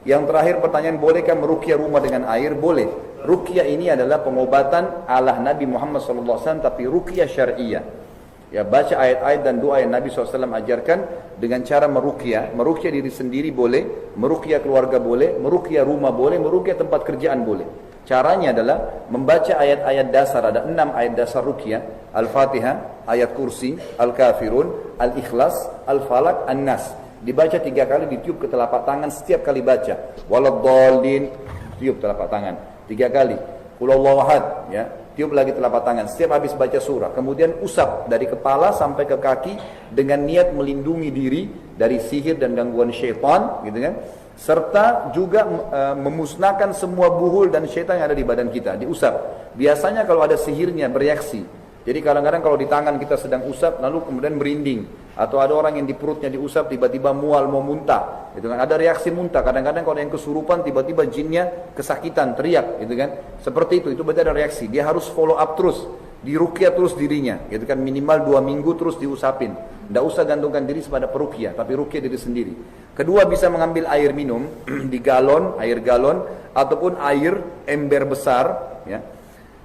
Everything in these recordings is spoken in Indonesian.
Yang terakhir pertanyaan, bolehkah meruqyah rumah dengan air? Boleh. Ruqyah ini adalah pengobatan ala Nabi Muhammad SAW, tapi ruqyah syariah. Ya, baca ayat-ayat dan doa yang Nabi SAW ajarkan dengan cara meruqyah. Meruqyah diri sendiri boleh, meruqyah keluarga boleh, meruqyah rumah boleh, meruqyah tempat kerjaan boleh. Caranya adalah membaca ayat-ayat dasar, ada 6 ayat dasar ruqyah. Al-Fatihah, ayat kursi, Al-Kafirun, Al-Ikhlas, Al-Falaq, An-Nas. Dibaca 3 kali, ditiup ke telapak tangan setiap kali baca. Waladdallin, tiup telapak tangan 3 kali. Qul huwallahu ahad, ya, tiup lagi telapak tangan setiap habis baca surah. Kemudian usap dari kepala sampai ke kaki dengan niat melindungi diri dari sihir dan gangguan syaitan, gitu kan? Serta juga memusnahkan semua buhul dan syaitan yang ada di badan kita, diusap. Biasanya kalau ada sihirnya bereaksi. Jadi kadang-kadang kalau di tangan kita sedang usap lalu kemudian merinding, atau ada orang yang di perutnya diusap tiba-tiba mual mau muntah, gitu kan? Ada reaksi muntah. Kadang-kadang kalau yang kesurupan tiba-tiba jinnya kesakitan teriak, gitu kan? Seperti itu berarti ada reaksi. Dia harus follow up terus, diruqyah terus dirinya, gitu kan? Minimal 2 minggu terus diusapin. Tidak usah gantungkan diri kepada peruqyah, tapi ruqyah diri sendiri. Kedua, bisa mengambil air minum di galon, air galon, ataupun air ember besar, ya.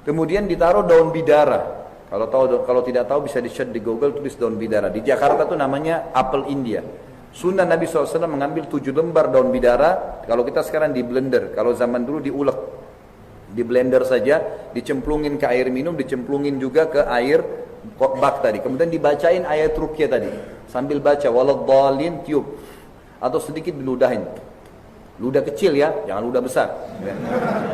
Kemudian ditaruh daun bidara. Kalau tidak tahu bisa di-search di Google, tulis daun bidara. Di Jakarta tuh namanya apel India. Sunnah Nabi SAW mengambil 7 lembar daun bidara. Kalau kita sekarang di blender, kalau zaman dulu diulek, di blender saja, dicemplungin ke air minum, dicemplungin juga ke air bak tadi. Kemudian dibacain ayat ruqyah tadi. Sambil baca waladdallin, tiup atau sedikit diludahin. Ludah kecil ya, jangan ludah besar.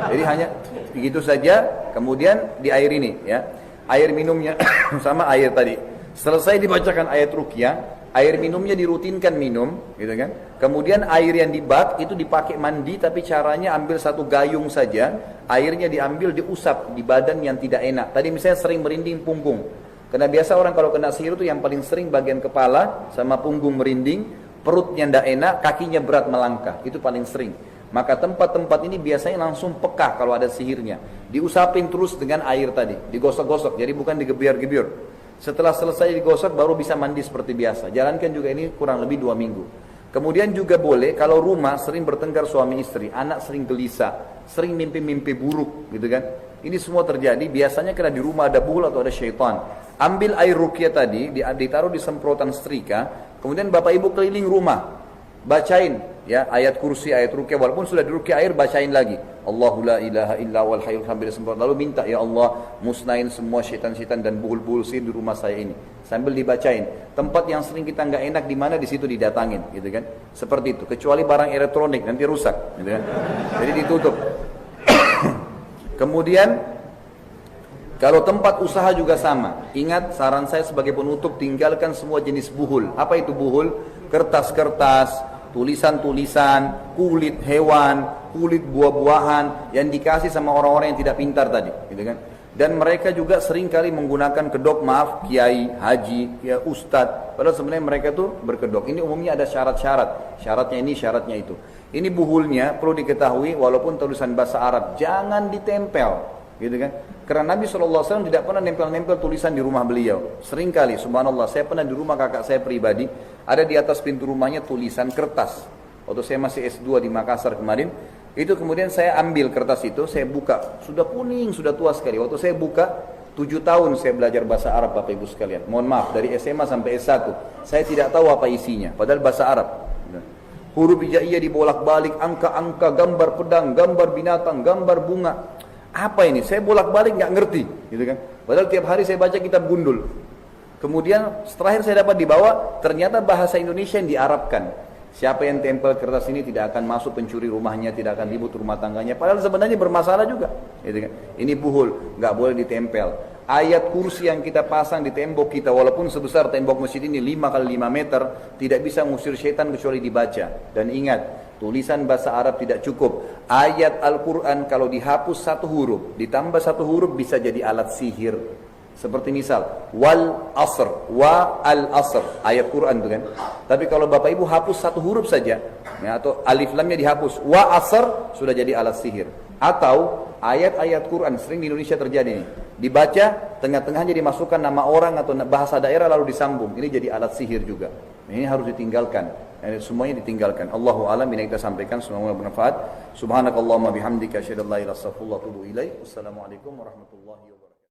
Jadi hanya begitu saja. Kemudian di air ini, ya. Air minumnya sama air tadi. Selesai dibacakan ayat ruqyah, air minumnya dirutinkan minum, gitu kan? Kemudian air yang di bak itu dipakai mandi, tapi caranya ambil 1 gayung saja, airnya diambil diusap di badan yang tidak enak. Tadi misalnya sering merinding punggung. Karena biasa orang kalau kena sihir itu yang paling sering bagian kepala sama punggung merinding, perutnya tidak enak, kakinya berat melangkah. Itu paling sering. Maka tempat-tempat ini biasanya langsung peka kalau ada sihirnya. Diusapin terus dengan air tadi, digosok-gosok, jadi bukan digebyur-gebyur. Setelah selesai digosok baru bisa mandi seperti biasa. Jalankan juga ini kurang lebih 2 minggu. Kemudian juga boleh kalau rumah sering bertengkar suami istri, anak sering gelisah, sering mimpi-mimpi buruk, gitu kan? Ini semua terjadi biasanya karena di rumah ada buhul atau ada syaitan. Ambil air ruqyah tadi, ditaruh di semprotan setrika, kemudian bapak ibu keliling rumah, bacain ya ayat kursi, ayat ruqyah, walaupun sudah diruqyah air, bacain lagi Allahu la ilaha illa wal hayyul sambil disemprot. Lalu minta, ya Allah musnahin semua syaitan-syaitan dan buhul-buhul sihir di rumah saya ini, sambil dibacain. Tempat yang sering kita nggak enak di mana, di situ didatangin, gitu kan? Seperti itu. Kecuali barang elektronik nanti rusak, gitu kan? Jadi ditutup. Kemudian kalau tempat usaha juga sama. Ingat, saran saya sebagai penutup, tinggalkan semua jenis buhul. Apa itu buhul? Kertas-kertas, tulisan-tulisan, kulit hewan, kulit buah-buahan yang dikasih sama orang-orang yang tidak pintar tadi, gitu kan? Dan mereka juga sering kali menggunakan kedok, maaf, kiai, haji, ya ustadz. Padahal sebenarnya mereka tuh berkedok. Ini umumnya ada syarat-syarat. Syaratnya ini, syaratnya itu. Ini buhulnya perlu diketahui, walaupun tulisan bahasa Arab, jangan ditempel, gitu kan? Karena Nabi SAW tidak pernah nempel-nempel tulisan di rumah beliau. Sering kali, subhanallah, saya pernah di rumah kakak saya pribadi, ada di atas pintu rumahnya tulisan kertas. Waktu saya masih S2 di Makassar kemarin, itu kemudian saya ambil kertas itu, saya buka, sudah kuning, sudah tua sekali. Waktu saya buka, 7 tahun saya belajar bahasa Arab, Bapak Ibu sekalian. Mohon maaf, dari SMA sampai S1, saya tidak tahu apa isinya, padahal bahasa Arab. Huruf hijaiyah dibolak-balik, angka-angka, gambar pedang, gambar binatang, gambar bunga. Apa ini? Saya bolak-balik nggak ngerti, gitu kan? Padahal tiap hari saya baca kitab gundul. Kemudian terakhir saya dapat dibawa, ternyata bahasa Indonesia yang diarabkan. Siapa yang tempel kertas ini tidak akan masuk pencuri rumahnya, tidak akan ribut rumah tangganya. Padahal sebenarnya bermasalah juga, gitu kan? Ini buhul, nggak boleh ditempel. Ayat kursi yang kita pasang di tembok kita, walaupun sebesar tembok masjid ini 5 kali 5 meter, tidak bisa ngusir setan kecuali dibaca. Dan ingat, tulisan bahasa Arab tidak cukup. Ayat Al-Quran kalau dihapus 1 huruf, ditambah 1 huruf bisa jadi alat sihir. Seperti misal, wal asr, wa al asr, ayat Quran itu kan. Tapi kalau Bapak Ibu hapus 1 huruf saja, ya, atau alif lamnya dihapus, wa asr, sudah jadi alat sihir. Atau ayat-ayat Quran, sering di Indonesia terjadi nih, dibaca, tengah-tengahnya dimasukkan nama orang atau bahasa daerah lalu disambung, ini jadi alat sihir juga. Ini harus ditinggalkan. Semuanya ditinggalkan. Allahu a'lam, ini kita sampaikan, semoga bermanfaat. Subhanakallahumma bihamdika asyhadu an la ilaha illa anta astaghfiruka wa atubu ilaik. Wassalamualaikum warahmatullahi wabarakatuh.